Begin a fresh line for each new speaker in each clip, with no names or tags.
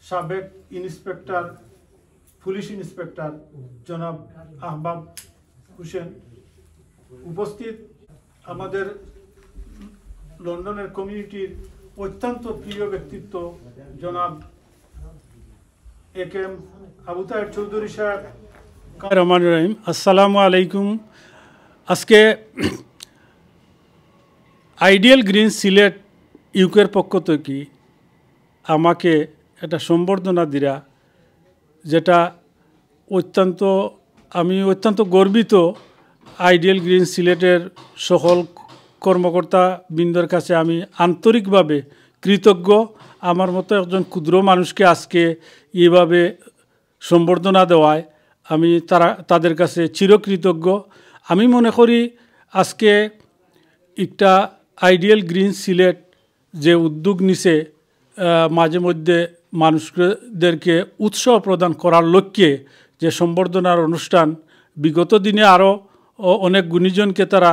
সাবেক inspector police inspector জনাব আহবাব হোসেন, উপস্থিত আমাদের লন্ডনের কমিউনিটির অত্যন্ত প্রিয় ব্যক্তিত্ব জনাব একেএম আবু তাহের চৌধুরী সাহেব। রহমান রহিম, আসসালামু আলাইকুম। আজকে আইডিয়াল গ্রিন সিলেট ইউকের পক্ষ থেকে আমাকে একটা সম্বর্ধনা দিরা, যেটা আমি অত্যন্ত গর্বিত। আইডিয়াল গ্রিন সিলেটের সকল কর্মকর্তা বৃন্দর কাছে আমি আন্তরিকভাবে কৃতজ্ঞ। আমার মতো একজন ক্ষুদ্র মানুষকে আজকে এইভাবে সম্বর্ধনা দেওয়ায় আমি তাদের কাছে চিরকৃতজ্ঞ। আমি মনে করি আজকে একটা আইডিয়াল গ্রিন সিলেট যে উদ্যোগ নিছে মাঝে মধ্যে মানুষদেরকে উৎসাহ প্রদান করার লক্ষ্যে যে সম্বর্ধনার অনুষ্ঠান, বিগত দিনে আরও অনেক গুণীজনকে তারা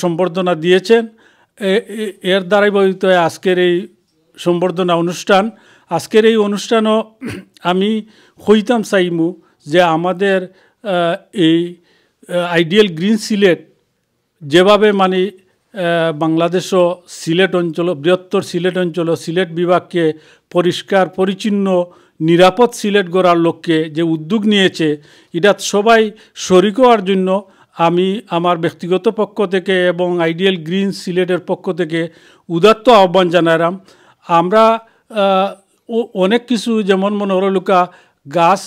সম্বর্ধনা দিয়েছেন। এর ধারাবাহিকতায় আজকের এই সম্বর্ধনা অনুষ্ঠান। আজকের এই অনুষ্ঠানও আমি হইতাম চাইমু যে আমাদের এই আইডিয়াল গ্রিন সিলেট যেভাবে মানে বাংলাদেশও সিলেট অঞ্চল, বৃহত্তর সিলেট অঞ্চল, সিলেট বিভাগকে পরিষ্কার পরিচ্ছন্ন নিরাপদ সিলেট গড়ার লক্ষ্যে যে উদ্যোগ নিয়েছে, এটা সবাই শরিক হওয়ার জন্য আমি আমার ব্যক্তিগত পক্ষ থেকে এবং আইডিয়াল গ্রিন সিলেটের পক্ষ থেকে উদাত্ত আহ্বান জানালাম। আমরা অনেক কিছু, যেমন মনোরলুকা গাছ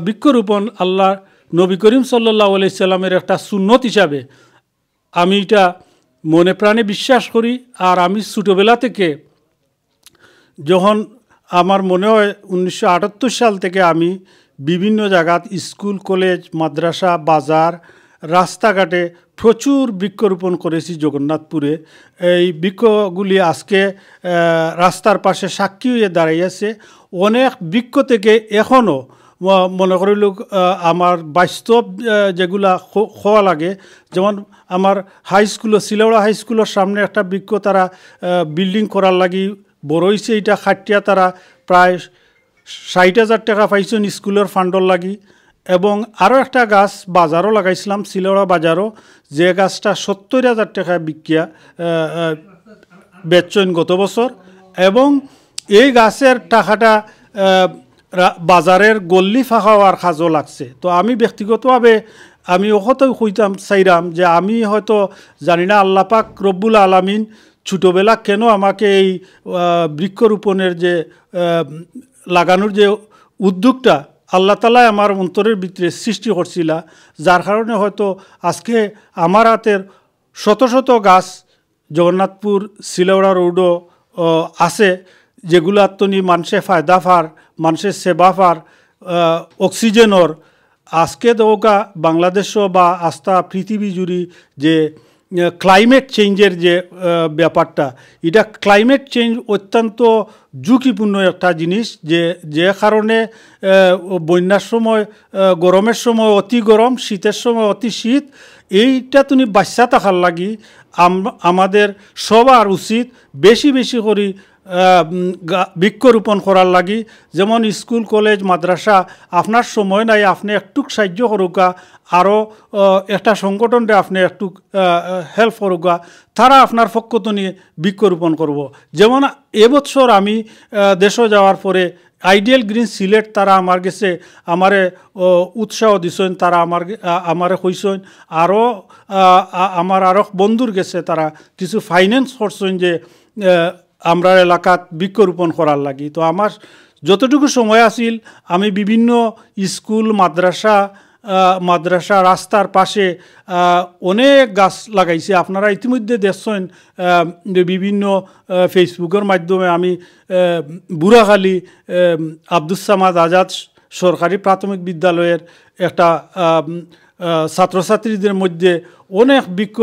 বৃক্ষরোপণ আল্লাহ নবী করিম সাল্লাল্লাহু আলাইহি সাল্লামের একটা সুন্নত হিসাবে আমি এটা মনে প্রাণে বিশ্বাস করি। আর আমি ছোটোবেলা থেকে, যখন আমার মনে হয় 1978 সাল থেকে আমি বিভিন্ন জায়গাত স্কুল, কলেজ, মাদ্রাসা, বাজার, রাস্তাঘাটে প্রচুর বৃক্ষরোপণ করেছি জগন্নাথপুরে। এই বৃক্ষগুলি আজকে রাস্তার পাশে সাক্ষী হয়ে দাঁড়িয়েছে। অনেক বৃক্ষ থেকে এখনও মনে করিল আমার বাস্তব যেগুলা হওয়া লাগে, যেমন আমার হাই স্কুল, সিলেওড়া হাই স্কুলের সামনে একটা বৃক্ষ তারা বিল্ডিং করার লাগি বড় হয়েছে। এটা খাটিয়া তারা প্রায় 60,000 টাকা পাইছেন স্কুলের ফান্ডর লাগি। এবং আরও একটা গাছ বাজারও লাগাইছিলাম, সিলেওড়া বাজারও, যে গাছটা 70,000 টাকা বিকিয়া বেচছেন গত বছর। এবং এই গাছের টাকাটা বাজারের গল্লি ফাঁকা হওয়ার কাজও লাগছে। তো আমি ব্যক্তিগতভাবে আমি ওখত কইতাম চাইরাম যে আমি হয়তো জানি না আল্লাহ পাক রব্বুল আলামিন ছোটোবেলা কেন আমাকে এই বৃক্ষরোপণের যে লাগানোর যে উদ্যোগটা আল্লাহ তাআলা আমার অন্তরের ভিতরে সৃষ্টি করছিল, যার কারণে হয়তো আজকে আমার হাতের শত শত গাছ জগন্নাথপুর সিলেওড়া রোডও আছে, যেগুলো আত্মনি মানুষের ফায়দা ফার, মানুষের সেবা ফার, অক্সিজেনর। আজকে দৌকা বাংলাদেশও বা আস্থা পৃথিবী জুড়ি যে ক্লাইমেট চেঞ্জের যে ব্যাপারটা, এটা ক্লাইমেট চেঞ্জ অত্যন্ত ঝুঁকিপূর্ণ একটা জিনিস, যে কারণে বন্যার সময়, গরমের সময় অতি গরম, শীতের সময় অতি শীত। এইটা তুমি বাচ্চা থাকার লাগি আমাদের সবার উচিত বেশি বেশি করে বৃক্ষরোপণ করার লাগি। যেমন স্কুল, কলেজ, মাদ্রাসা আপনার সময় নাই, আপনি একটু সাহায্য করুকা, আরও একটা সংগঠনরে আপনি একটু হেল্প করুকা, তারা আপনার পক্ষ তো নিয়ে বৃক্ষরোপণ করব। যেমন এবছর আমি দেশে যাওয়ার পরে আইডিয়াল গ্রিন সিলেট তারা আমার গেছে আমারে উৎসাহ দিছেন, তারা আমারে কইছেন, আরও আমার আরও বন্ধুর গেছে তারা কিছু ফাইন্যান্স করছেন যে আমরা এলাকাত বৃক্ষরোপণ করার লাগি। তো আমার যতটুকু সময় আছিল আমি বিভিন্ন স্কুল, মাদ্রাসা রাস্তার পাশে অনেক গাছ লাগাইছি। আপনারা ইতিমধ্যে দেখছেন বিভিন্ন ফেসবুকের মাধ্যমে আমি বুড়াখালী আব্দুস সামাদ আজাদ সরকারি প্রাথমিক বিদ্যালয়ের একটা ছাত্রছাত্রীদের মধ্যে অনেক বৃক্ষ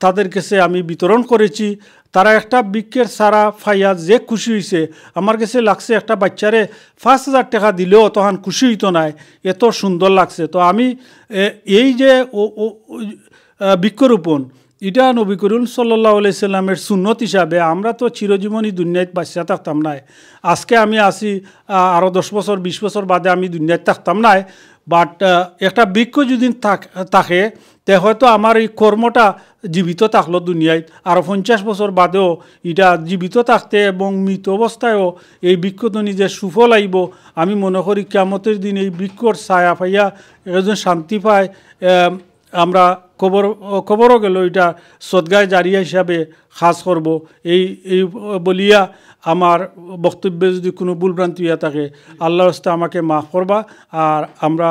তাদের কাছে আমি বিতরণ করেছি। তারা একটা বৃক্ষের সারা ফাইয়া যে খুশি হয়েছে, আমার কাছে লাগছে একটা বাচ্চারে 5,000 টাকা দিলেও তখন খুশি হইতো নাই, এত সুন্দর লাগছে। তো আমি এই যে বৃক্ষরোপণ, এটা নবী করিম সাল্লাল্লাহু আলাইহি সাল্লামের সুন্নত হিসাবে আমরা তো চিরজীবনই দুনিয়ায় বাঁচিয়া থাকতাম না। আজকে আমি আসি আরও 10 বছর 20 বছর বাদে আমি দুনিয়ায় থাকতাম না, বাট একটা বৃক্ষ যদি থাকে তে হয়তো আমার এই কর্মটা জীবিত থাকলো দুনিয়ায়, আরও 50 বছর বাদেও এটা জীবিত থাকতে এবং মৃত অবস্থায়ও এই বৃক্ষধ্বনি যে সুফল আইব, আমি মনে করি কিয়ামতের দিন এই বৃক্ষর ছায়া পাইয়া একজন শান্তি পায়। আমরা খবরও গেল এটা সদগায় জারিয়া হিসাবে খাস করব। এই বলিয়া আমার বক্তব্যে যদি কোনো ভুলভ্রান্তি হইয়া থাকে আল্লাহর রাস্তে আমাকে মাফ করবা। আর আমরা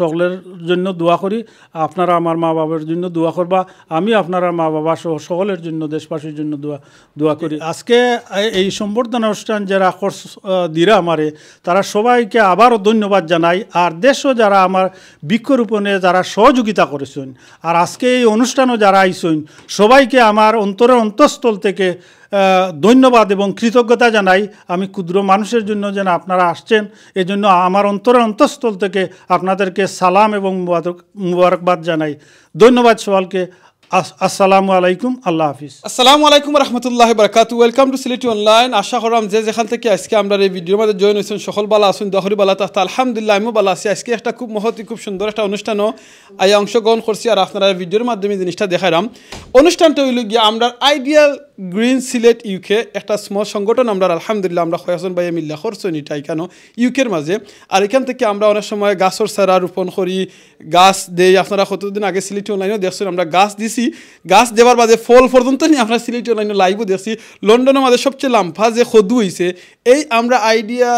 সকলের জন্য দোয়া করি, আপনারা আমার মা বাবার জন্য দোয়া করবা, আমি আপনারা মা বাবা সহ সকলের জন্য দেশবাসীর জন্য দোয়া করি। আজকে এই সম্বর্ধনা অনুষ্ঠান যারা দিরা আমারে তারা সবাইকে আবারও ধন্যবাদ জানাই। আর দেশও যারা আমার বৃক্ষরোপণে যারা সহযোগিতা করেছেন আর আজকে এই অনুষ্ঠানও যারা আইসেন সবাইকে আমার অন্তরের অন্তঃস্থল থেকে ধন্যবাদ এবং কৃতজ্ঞতা জানাই। আমি ক্ষুদ্র মানুষের জন্য যেন আপনারা আসছেন, এজন্য আমার অন্তরের অন্তঃস্থল থেকে আপনাদেরকে সালাম এবং মুবারকবাদ জানাই। ধন্যবাদ সবাইকে। আসসালামু আলাইকুম, আল্লাহ হাফিজ।
আসসালামু আলাইকুম রহমতুল্লাহি বারাকাতু। Welcome to Sylheti online. আশা করলাম যে যেখান থেকে আজকে আমরা এই ভিডিওর মধ্যে জয়েন হয়েছেন সকল বালা আসুন, দহরি বালা থাকতে আলহামদুলিল্লাহ আমিও বালা আছি। আজকে একটা খুব মহতি খুব সুন্দর একটা অনুষ্ঠানও আই অংশগ্রহণ করছি আর আপনারা ভিডিওর মাধ্যমে জিনিসটা দেখাইলাম। অনুষ্ঠানটা হইল গিয়ে আমরা আইডিয়াল গ্রিন সিলেট ইউকে একটা স্মল সংগঠন আমরা আলহামদুলিল্লাহ আমরা কয়েকজন ভাইয়া মিল্লা করছেন এটা এখানে ইউকের মাঝে। আর এখান থেকে আমরা অনেক সময় গাছের চারা রোপণ করি, গাছ দেই। আপনারা কতদিন আগে সিলেটি অনলাইনেও দেখছেন আমরা গাছ দিছি, গাছ দেওয়ার বাদে ফল পর্যন্ত নিয়ে আমরা সিলেটি অনলাইনে লাইভও দেখছি। লন্ডনের মাঝে সবচেয়ে লাম্ফা যে খদু হয়েছে এই আমরা আইডিয়া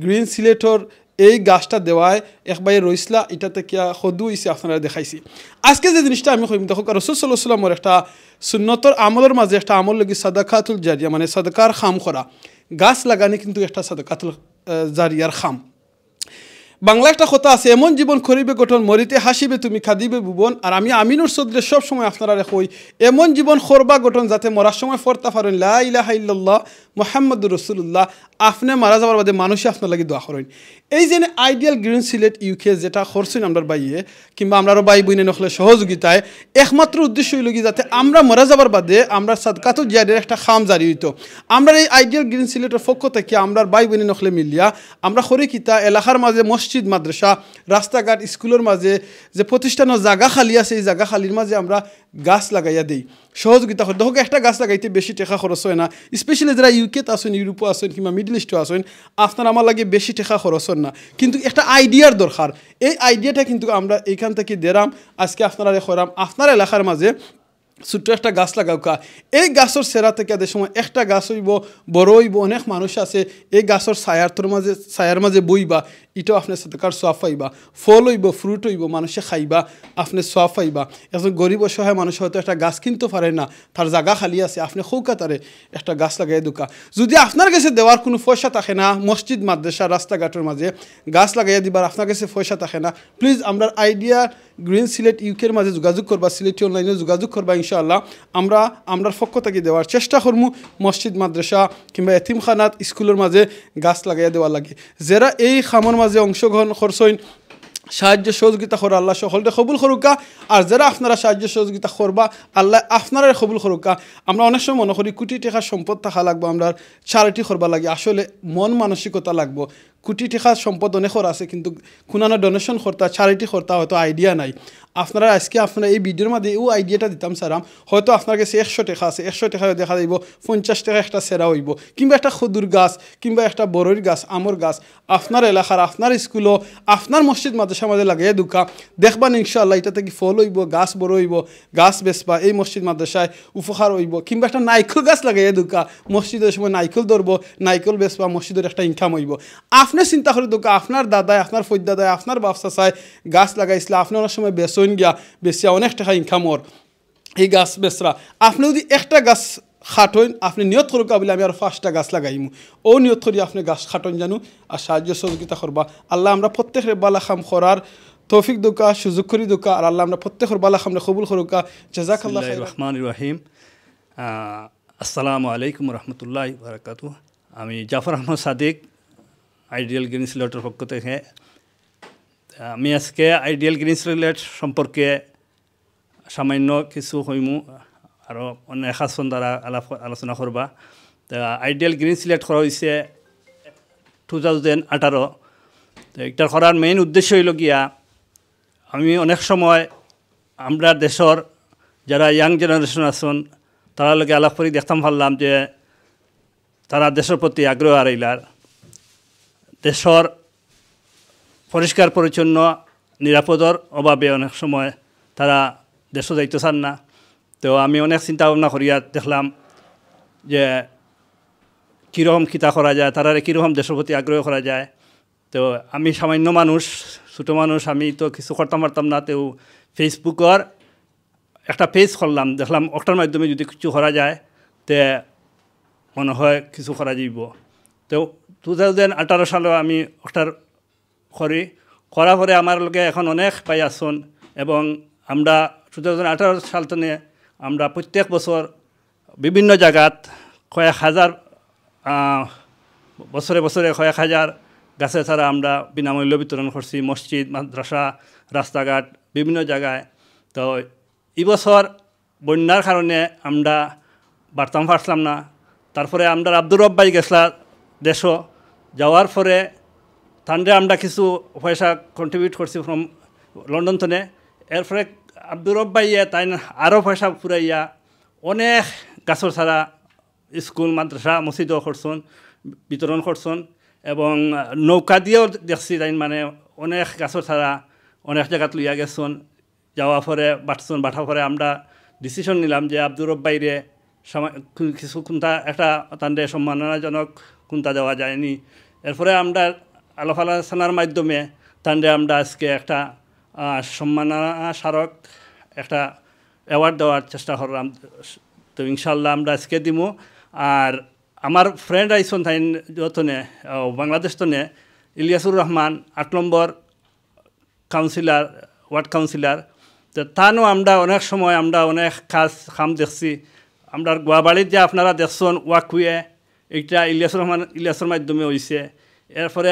গ্রিন সিলেটর এই গাছটা দেওয়ায় একবারে রইসলা এটা থেকে খদু হয়েছে আপনারা দেখাইছি। আজকে যে জিনিসটা আমি কইম দেখো রাসূল সাল্লাল্লাহু আলাইহি ওয়াসাল্লামের একটা সুন্নতর আমলের মাঝে একটা আমল লাগি সাদাকাতুল জারিয়া, মানে সাদকার খাম করা। গাছ লাগানি কিন্তু একটা সাদাকাতুল জারিয়ার খাম। বাংলা একটা কথা আছে, এমন জীবন করিবে গঠন মরিতে হাসিবে তুমি খাদিবে ভুবন। আর আমি আমিনুর চৌধুরী সব সময় আপনারা কই এমন জীবন করবা গঠন যাতে মরার সময় ফরতা পারেন লা ইলাহা ইল্লাল্লাহ মুহাম্মাদুর রাসূলুল্লাহ। আপনি মারা যাওয়ার বাদে মানুষই আপনার লাগি দোয়া করেন। এই যে আইডিয়াল গ্রিন সিলেট ইউকে যেটা করছেন আমরা বাইয়ে কিংবা আমরা বাই বইনে নখলে সহযোগিতায় একমাত্র উদ্দেশ্য হইল কি যাতে আমরা মারা যাবার বাদে আমরা সাদকাতুল জারিয়ার একটা খাম জারি হইতো। আমরা এই আইডিয়াল গ্রিন সিলেটের পক্ষ থেকে আমরা বাই বইনে নখলে মিলিয়া আমরা করি কিতা এলাকার মাঝে মসজিদ মাদ্রাসা রাস্তাঘাট স্কুলের মাঝে যে প্রতিষ্ঠানের জায়গা খালি আছে এই জায়গা খালির মাঝে আমরা গাছ লাগাইয়া দিই, সহযোগিতা করি। দেখো একটা গাছ লাগাইতে বেশি টাকা খরচ হয় না, স্পেশালি যারা ইউকেতে আসেন ইউরোপে আসেন কিংবা মিডল ইস্টে আসেন আপনার আমার লাগে বেশি টাকা খরচ হয় না, কিন্তু একটা আইডিয়ার দরকার। এই আইডিয়াটা কিন্তু আমরা এইখান থেকে দেরাম আজকে আপনারা করাম আপনার এলাকার মাঝে ছোট্ট একটা গাছ লাগাওকা। এই গাছের সেরা থেকে আদের সময় একটা গাছ হইব বড় হইব, অনেক মানুষ আছে এই গাছের ছায়ার মাঝে বইবা, এটাও আপনার সাদকার সোয়াব পাইবা। ফল হইব ফ্রুট হইব মানুষে খাইবা, আপনি সোয়াব পাইবা। একজন গরিব অসহায় মানুষ হয়তো একটা গাছ কিনতে পারে না, তার জায়গা খালি আছে, আপনি খৌকা তারে একটা গাছ লাগাই দুকা। যদি আপনার কাছে দেওয়ার কোনো পয়সা থাকে না, মসজিদ মাদ্রাসা রাস্তাঘাটের মাঝে গাছ লাগাইয়া দিবার আপনার কাছে পয়সা থাকে না, প্লিজ আমরা আইডিয়া গ্রিন সিলেট ইউকের মাঝে যোগাযোগ করবা, সিলেটি অনলাইনে যোগাযোগ করবা। ইনশাআল্লাহ আমরা পক্ষ থেকে দেওয়ার চেষ্টা করবো। মসজিদ মাদ্রাসা কিংবা এতিমখানাত স্কুলের মাঝে গাছ লাগাইয়া দেওয়ার লাগে। যারা এই খামর মাঝে অংশগ্রহণ করছেন সাহায্য সহযোগিতা করা আল্লাহ সকলকে কবুল করুকা। আর যারা আপনারা সাহায্য সহযোগিতা করবা আল্লাহ আপনারা কবুল করুকা। আমরা অনেক সময় মনে করি কোটি টাকার সম্পদ থাকা লাগবো, আমরা চ্যারিটি করবা লাগে, আসলে মন মানসিকতা লাগবো। কোটি টাকার সম্পদ অনেকের আছে কিন্তু কোনো ডোনেশন করতা চ্যারিটি করতা হয়তো আইডিয়া নাই। আপনারা আজকে আপনারা এই ভিডিওর মধ্যে এই আইডিয়াটা দিতাম সারাম, হয়তো আপনার কাছে 100 টাকা আছে, 100 টাকা দেখা যাইব 50 টাকা একটা সেরা হইব, কিংবা একটা খদুর গাছ কিংবা একটা বড়ইর গাছ আমর গাছ আপনার এলাকার আপনার স্কুলও আপনার মসজিদ মাদ্রাসা মাঝে লাগাইয়া দুকা দেখবান ইনশাআল্লাহ এটা থেকে ফল হইব, গাছ বড় হইব, গাছ বেচবা, এই মসজিদ মাদ্রাসায় উপকার হইব। কিংবা একটা নাইকল গাছ লাগাইয়া দুকা মসজিদের সময় নাইকল ধরবো, নাইকল বেচবা, মসজিদের একটা ইনকাম হইব। আপনি চিন্তা করে দুকা আপনার দাদায় আপনার ফৈদাদায় আপনার বাপসা চায় গাছ লাগাইছিল, আপনি অনেক সময় বেচইন গিয়া বেচিয়া অনেক টাকা ইনকামর এই গাছ বেচরা। আপনি যদি একটা গাছ খাটইন আপনি নিয়ত করুকা বলে আমি আর 5টা গাছ লাগাইমু, ও নিয়ত করি আপনি গাছ খাটইন জানু আর সাহায্য সহযোগিতা করবা। আল্লাহ আমরা প্রত্যেকের বালা খাম করার তৌফিক দুকা সুযোগ করি দুকা, আর আল্লাহ আমরা প্রত্যেকের বালা খামরে কবুল করুকা। জাযাকাল্লাহ খাইর।
রহমানির রহিম। আসসালামু আলাইকুম রহমতুল্লাহি ওয়া বারাকাতুহু। আমি জাফর আহমদ সাদিক আইডিয়াল গ্রিন সিলেটের পক্ষ থেকে। আমি আজকে আইডিয়াল গ্রিন সিলেট সম্পর্কে সামান্য কিছু হইমু আর অনেক আসন দ্বারা আলোচনা করবা। তা আইডিয়াল গ্রিন সিলেট করা হয়েছে 2018। তো এটা করার মেইন উদ্দেশ্য হইল গিয়া আমি অনেক সময় আমরা দেশের যারা ইয়াং জেনারেশন আছেন তারা লগে আলাপ করে দেখতাম পারলাম যে তারা দেশের প্রতি আগ্রহ হারাইলার, দেশের পরিষ্কার পরিচ্ছন্ন নিরাপদর অভাবে অনেক সময় তারা দেশও যাইতে চান না। তো আমি অনেক চিন্তা ভাবনা করিয়া দেখলাম যে কীরকম কিতা করা যায়, তারা কীরকম দেশের প্রতি আগ্রহ করা যায়। তো আমি সামান্য মানুষ, ছোটো মানুষ, আমি তো কিছু করতাম পারতাম না। তো ফেসবুকের একটা পেজ করলাম, দেখলাম ওটার মাধ্যমে যদি কিছু করা যায় তে মনে হয় কিছু করা যাইব। তো 2018 সালে আমি ওটার করার পরে আমার লগে এখন অনেক পাই আসন এবং আমরা 2018 সাল থেকে আমরা প্রত্যেক বছর বিভিন্ন জায়গাত কয়েক হাজার বছরে বছরে কয়েক হাজার গাছে ছাড়া আমরা বিনামূল্য বিতরণ করছি মসজিদ, মাদ্রাসা, রাস্তাঘাট, বিভিন্ন জায়গায়। তো এই বছর বন্যার কারণে আমরা বাড়তাম পারছিলাম না। তারপরে আমরা আব্দুর রব ভাই গেছলা দেশও যাওয়ার পরে তান্ডে আমরা কিছু পয়সা কন্ট্রিবিউট করছি ফ্রম লন্ডন থেকে। এরপরে আব্দুর রব ভাইয়ে তাই আরও পয়সা ফুরাইয়া অনেক গাছর ছাড়া স্কুল, মাদ্রাসা, মসজিদও করছেন, বিতরণ করছেন এবং নৌকা দিয়েও দেখছি তাই মানে অনেক গাছর ছাড়া অনেক জায়গাত লইয়া গেছেন। যাওয়া পরে বাঠার পরে আমরা ডিসিশন নিলাম যে আব্দুর রব বাইরে কিছু কোনটা একটা তান্ডে সম্মাননাজনক কোনটা দেওয়া যায়নি। এরপরে আমরা আলাপ আলোচনার মাধ্যমে তান্ডে আমরা আজকে একটা সম্মাননা স্মারক একটা অ্যাওয়ার্ড দেওয়ার চেষ্টা করলাম। তো ইনশাল্লাহ আমরা আজকে দিব। আর আমার ফ্রেন্ড আইসন তাই যতনে বাংলাদেশ তনে ইলিয়াসুর রহমান 8 নম্বর কাউন্সিলর, ওয়ার্ড কাউন্সিলর। তো তানও আমরা অনেক সময় আমরা অনেক কাম দেখছি। আমরা গোয়াবাড়ির যে আপনারা দেখছেন ওয়াকুয়ে, এইটা ইলিয়াসের মাধ্যমে হয়েছে। এরপরে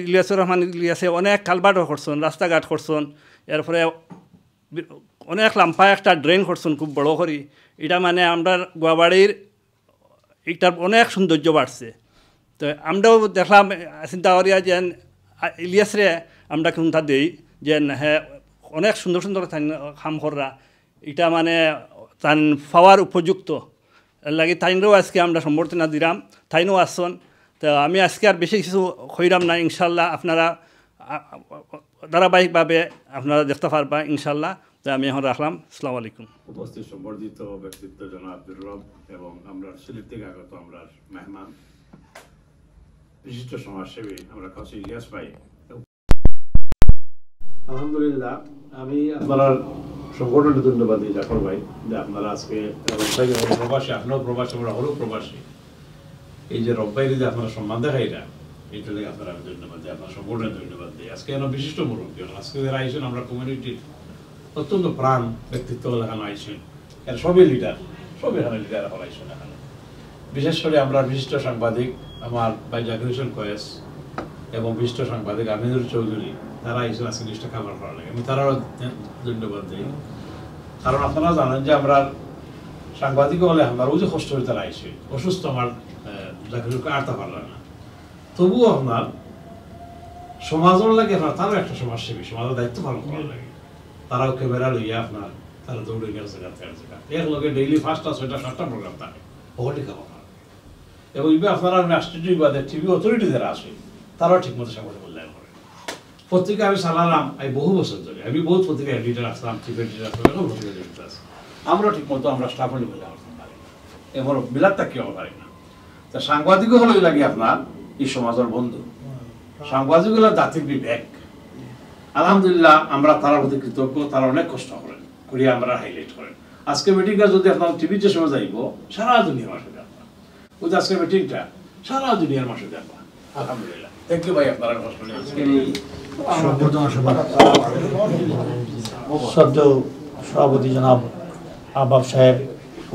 ইলিয়াসুর রহমান ইলিয়াসে অনেক কালভার্টও করছেন, রাস্তাঘাট করছেন। এরপরে অনেক লাম্পা একটা ড্রেন করছেন খুব বড় করি। এটা মানে আমরা গোয়াবাড়ির এইটার অনেক সৌন্দর্য বাড়ছে। তো আমরাও দেখলাম চিন্তা করিয়া যে ইলিয়াসরে আমরা কোনটা দিই যে হ্যাঁ অনেক সুন্দর সুন্দর কাম কররা, এটা মানে তান পাওয়ার উপযুক্ত লাগে। তাইনরাও আজকে আমরা সম্বর্ধনা দিলাম, তাইনও আসছেন। তো আমি আজকে আর বেশি কিছু কইরাম না, ইনশাল্লাহ আপনারা ধারাবাহিকভাবে আপনারা দেখতে পারবা ইনশাল্লাহ। তো আমি এখন রাখলাম। আসসালামু আলাইকুম।
উপস্থিত সম্বর্ধিত ব্যক্তিত্ব জনাব আব্দুর রব এবং আমরা সিলেট থেকে আগত আমরা মেহমান বিশিষ্ট সমাজসেবী আমরা কাছে ইলিয়াস ভাই। আলহামদুলিল্লাহ, আমি আপনার সংগঠনকে ধন্যবাদ দিই জাফর ভাই যে আপনারা আজকে প্রবাসী, আপনারও প্রবাসী, আমরা হলেও প্রবাসী, এই যে রব্বাইরে যে আপনারা সম্মান দেখাই না, এইটা থেকে আপনারা আমি ধন্যবাদ দিই, আপনার সংগঠনের ধন্যবাদ দিই। আজকে এনে বিশিষ্ট মুরব্বী আজকে যারা আইসেন আমরা কমিউনিটির অত্যন্ত প্রাণ ব্যক্তিত্ব এখানে আইসেন, এর সবই লিডার, সবই এখানে লিডার এখন আইসেন এখানে। বিশেষ করে আমরা বিশিষ্ট সাংবাদিক আমার ভাই জাকির হোসেন কয়েস এবং বিশিষ্ট সাংবাদিক আমিনুর চৌধুরী, তারা আইসেন আজকে জিনিসটা কাভার করা লাগে, আমি তারাও ধন্যবাদ দিই। কারণ আপনারা জানেন যে আমরা সাংবাদিক হলে আমরাও যে কষ্ট হয়ে তারা আইসে অসুস্থ, আমার জাকিরকে আড়তে পারলাম না, তবুও আপনার সমাজের লাগে আপনার তারও একটা সমাজসেবী, সমাজের দায়িত্ব পালন করা লাগে। তারাও ক্যামেরা লইয়া আপনার তারা দৌড়ে গেছে এর লগে ডেইলি 5টা 6টা 7টা প্রোগ্রাম থাকে ওখানে খাওয়া এবং ইবে আপনারা রাষ্ট্রীয় বিবাদে টিভি অথরিটি যারা আসে তারাও ঠিকমতো সাংবাদিক মূল্যায়ন করে। পত্রিকা আমি চালালাম এই বহু বছর ধরে, আমি বহুত পত্রিকা এডিটর আসলাম, চিফ এডিটর আসলাম, এখন পত্রিকা জড়িত আছে। আমরা ঠিকমতো আমরা স্টাফলি মূল্যায়ন করতে পারি না, এবার বিলাতটা কেউ পারি না। তা সাংবাদিকও হলো লাগে আপনার এই সমাজের বন্ধু, সাংবাদিক হলো জাতির বিবেক। আলহামদুলিল্লাহ আমরা তার প্রতি কৃতজ্ঞ, তারা অনেক কষ্ট করেন করিয়া আমরা হাইলাইট করেন। আজকে মিটিংটা যদি আপনার টিভিতে সময় যাইব সারা দুনিয়ার মাসে দেখবা, ওই যে আজকে মিটিংটা সারা দুনিয়ার মাসে দেখবা। আলহামদুলিল্লাহ, থ্যাংক ইউ ভাই আপনারা কষ্ট নিয়ে
সভাপতি জনাব আহবাব সাহেব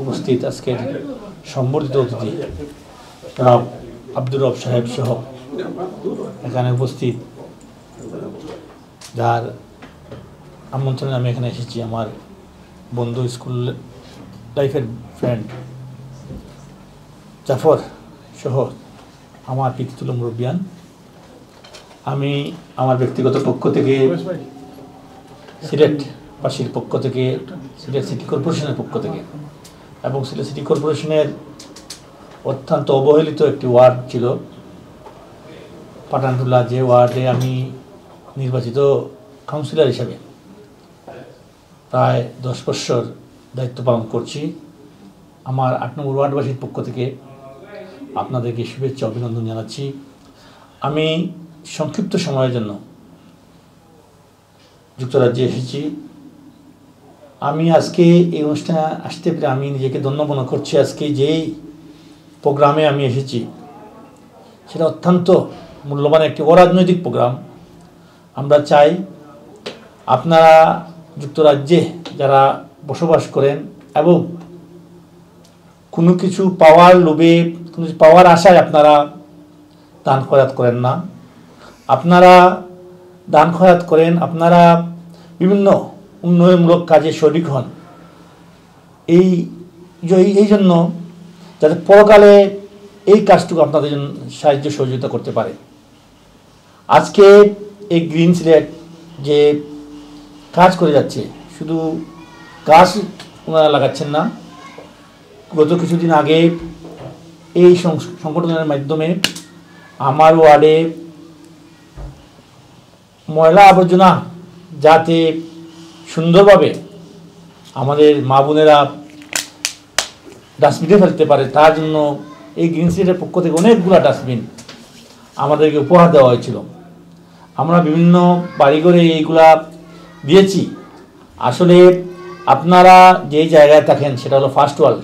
উপস্থিত, আজকের সম্বর্ধিত অতিথি জনাব আব্দুর রব সাহেব সহ এখানে উপস্থিত, যার আমন্ত্রণে আমি এখানে এসেছি। আমার বন্ধু, স্কুল লাইফের ফ্রেন্ড জাফর সহ আমার পিতৃতুল্য মুরব্বিয়ান, আমি আমার ব্যক্তিগত পক্ষ থেকে, সিলেটবাসীর পক্ষ থেকে, সিলেট সিটি কর্পোরেশনের পক্ষ থেকে এবং সিলেট সিটি কর্পোরেশনের অত্যন্ত অবহেলিত একটি ওয়ার্ড ছিল পাঠানটুলা, যে ওয়ার্ডে আমি নির্বাচিত কাউন্সিলর হিসাবে প্রায় 10 বছর দায়িত্ব পালন করছি। আমার 8 নম্বর ওয়ার্ডবাসীর পক্ষ থেকে আপনাদেরকে শুভেচ্ছা অভিনন্দন জানাচ্ছি। আমি সংক্ষিপ্ত সময়ের জন্য যুক্তরাজ্যে এসেছি। আমি আজকে এই অনুষ্ঠানে আসতে পেরে আমি নিজেকে ধন্য মনে করছি। আজকে যেই প্রোগ্রামে আমি এসেছি সেটা অত্যন্ত মূল্যবান একটি অরাজনৈতিক প্রোগ্রাম। আমরা চাই আপনারা যুক্তরাজ্যে যারা বসবাস করেন এবং কোনো কিছু পাওয়ার লোভে, কোনো কিছু পাওয়ার আশায় আপনারা দান খয়রাত করেন না। আপনারা দান খয়রাত করেন, আপনারা বিভিন্ন উন্নয়নমূলক কাজে শরিক হন এই জন্য যাতে পরকালে এই কাজটুকু আপনাদের জন্য সাহায্য সহযোগিতা করতে পারে। আজকে এই গ্রিন সিলেট যে কাজ করে যাচ্ছে, শুধু গাছ ওনারা লাগাচ্ছেন না, গত কিছুদিন আগে এই সংগঠনের মাধ্যমে আমার ওয়ার্ডে ময়লা আবর্জনা যাতে সুন্দরভাবে আমাদের মা বোনেরা ডাস্টবিনে ফেলতে পারে তার জন্য এই গ্রিন সিলেটের পক্ষ থেকে অনেকগুলো ডাস্টবিন আমাদেরকে উপহার দেওয়া হয়েছিল। আমরা বিভিন্ন বাড়িঘরে এইগুলা দিয়েছি। আসলে আপনারা যেই জায়গায় থাকেন সেটা হলো ফার্স্ট ওয়ার্ল্ড,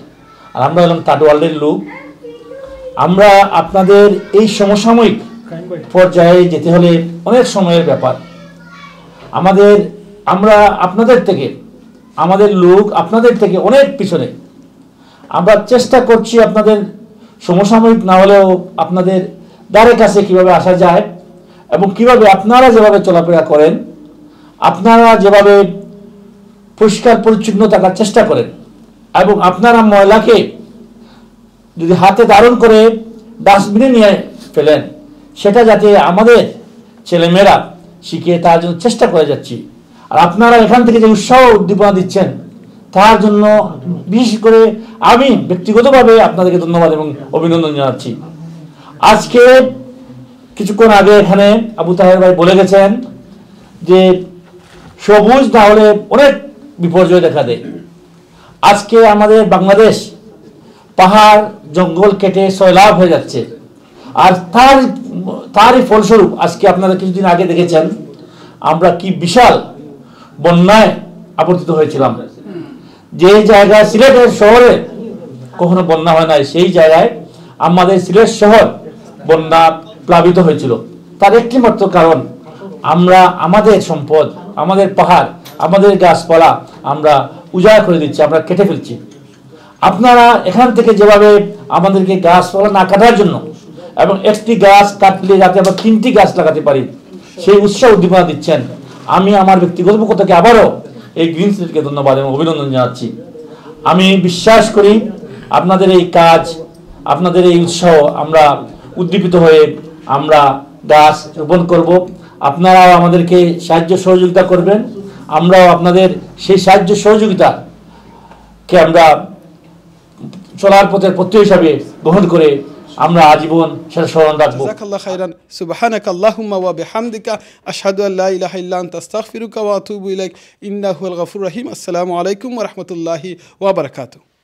আর আমরা হলাম থার্ড ওয়ার্ল্ডের লোক। আমরা আপনাদের এই সমসাময়িক পর্যায়ে যেতে হলে অনেক সময়ের ব্যাপার। আমরা আপনাদের থেকে, আমাদের লোক আপনাদের থেকে অনেক পিছনে। আমরা চেষ্টা করছি আপনাদের সমসাময়িক না হলেও আপনাদের দ্বারে কাছে কিভাবে আসা যায় এবং কিভাবে আপনারা যেভাবে চলাফেরা করেন, আপনারা যেভাবে পরিষ্কার পরিচ্ছন্ন থাকার চেষ্টা করেন এবং আপনারা ময়লাকে যদি হাতে ধারণ করে ডাস্টবিনে নিয়ে ফেলেন, সেটা যাতে আমাদের ছেলেমেয়েরা শিখে তার জন্য চেষ্টা করে যাচ্ছি। আর আপনারা এখান থেকে যে উৎসাহ উদ্দীপনা দিচ্ছেন তার জন্য বিশেষ করে আমি ব্যক্তিগতভাবে আপনাদেরকে ধন্যবাদ এবং অভিনন্দন জানাচ্ছি। আজকে কিছুক্ষণ আগে এখানে আবু তাহের ভাই বলে গেছেন যে সবুজ না হলে অনেক বিপর্যয় দেখা দেয়। আজকে আমাদের বাংলাদেশ পাহাড় জঙ্গল কেটে সয়লাভ হয়ে যাচ্ছে, আর তারই ফলস্বরূপ আজকে আপনারা কিছুদিন আগে দেখেছেন আমরা কি বিশাল বন্যায় আবর্তিত হয়েছিলাম। যে জায়গায় সিলেটের শহরে কখনো বন্যা হয় নাই, সেই জায়গায় আমাদের সিলেট শহর বন্যা প্লাবিত হয়েছিল। তার একটি মাত্র কারণ আমরা আমাদের সম্পদ, আমাদের পাহাড়, আমাদের গাছপালা আমরা উজাড় করে দিচ্ছি, আমরা কেটে ফেলছি। আপনারা এখান থেকে যেভাবে আমাদেরকে গাছপালা না কাটার জন্য এবং একটি গাছ কাটলে যাতে আমরা 3টি গাছ লাগাতে পারি সেই উৎসাহ উদ্দীপনা দিচ্ছেন, আমি আমার ব্যক্তিগত পক্ষ থেকে আবারও এই গ্রিন সিলেটকে ধন্যবাদ এবং অভিনন্দন জানাচ্ছি। আমি বিশ্বাস করি আপনাদের এই কাজ, আপনাদের এই উৎসাহ আমরা উদ্দীপিত হয়ে আমরা গাছ রোপণ করব। আপনারাও আমাদেরকে সাহায্য সহযোগিতা করবেন, আমরাও আপনাদের সেই সাহায্য সহযোগিতাকে আমরা চলার পথের পথ্য হিসাবে গ্রহণ করে আমরা আজীবন সেটা স্মরণ রাখবো।
জাযাকাল্লাহু খাইরান, সুবহানাকা আল্লাহুম্মা ওয়া বিহামদিকা আশহাদু আল্লা ইলাহা ইল্লা আনতা আস্তাগফিরুকা ওয়া আতুবু ইলাইক, ইন্নাহুল গফুরুর রহিম। আসসালামু আলাইকুম ওয়া রাহমাতুল্লাহি ওয়া বারাকাতুহু।